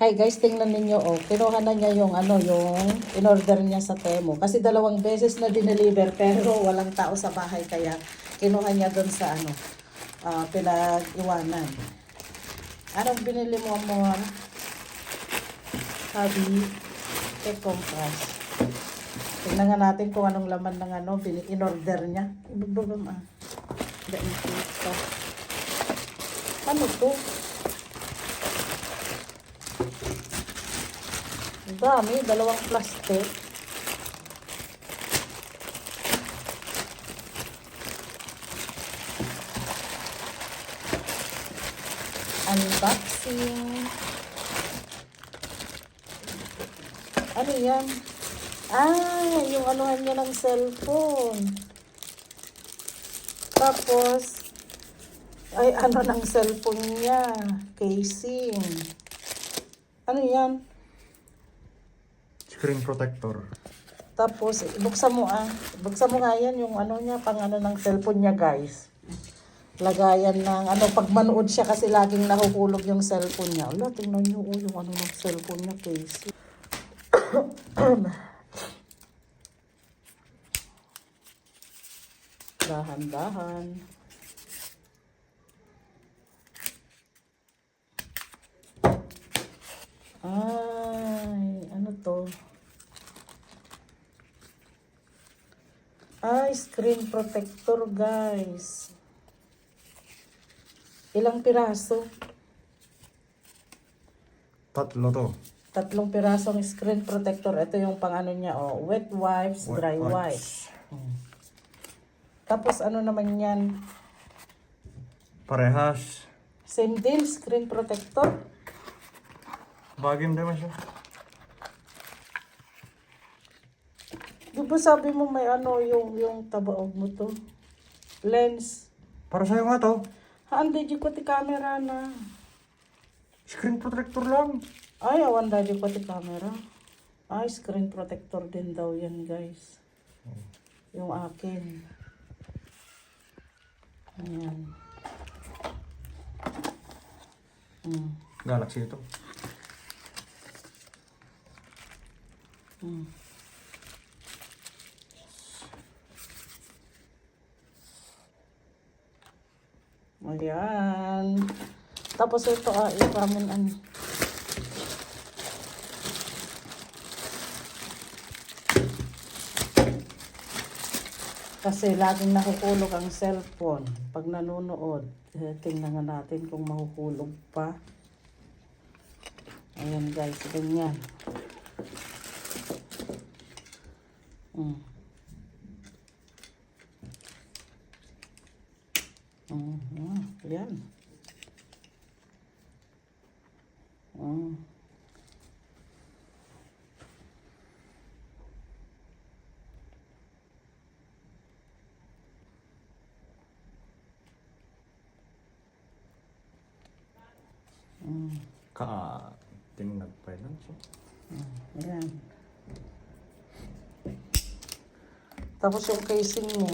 Hi guys, tingnan ninyo oh. Kinuha na niya yung yung in-order niya sa Temu. Kasi 2 beses na dineliver pero walang tao sa bahay kaya kinuha niya doon sa pinag-iwanan. Anong binili mo Habi? Cake compress. Tingnan nga natin kung anong laman ng in-order niya. Ibubulong Ano to? Ang dami, 2 plastic. Unboxing. Ano yan? Yung anuhan niya ng cellphone. Tapos, ng cellphone niya. Casing. Ano yan? Screen protector. Tapos, buksan mo Buksan mo nga yan yung niya, pang ng cellphone niya guys. Lagayan ng pag manood siya kasi laging nahuhulog yung cellphone niya. Ala, tingnan niyo yung ng cellphone niya case. Dahan-dahan. Ano to? Screen protector guys. Ilang piraso? 3 to. 3 pirasong screen protector. Ito yung pang niya, wet wipes, dry wipes. Tapos naman yan? Parehas. Same din, screen protector. Bagay naman siya. Di ba sabi mo may yung tabaog mo to? Lens. Para sa'yo nga to. Hindi ko ti camera na. Screen protector lang. Awan di ko ti camera. Screen protector din daw yan guys. Yung akin. Ayan. Galaxy ito. Ayan. Tapos ito ipamin kasi laging nahuhulog ang cellphone pag nanonood. Tingnan nga natin kung mahuhulog pa. Ayan guys, ganyan. Ayan. Tinag pa lang siya. Ayan. Tapos yung casing mo.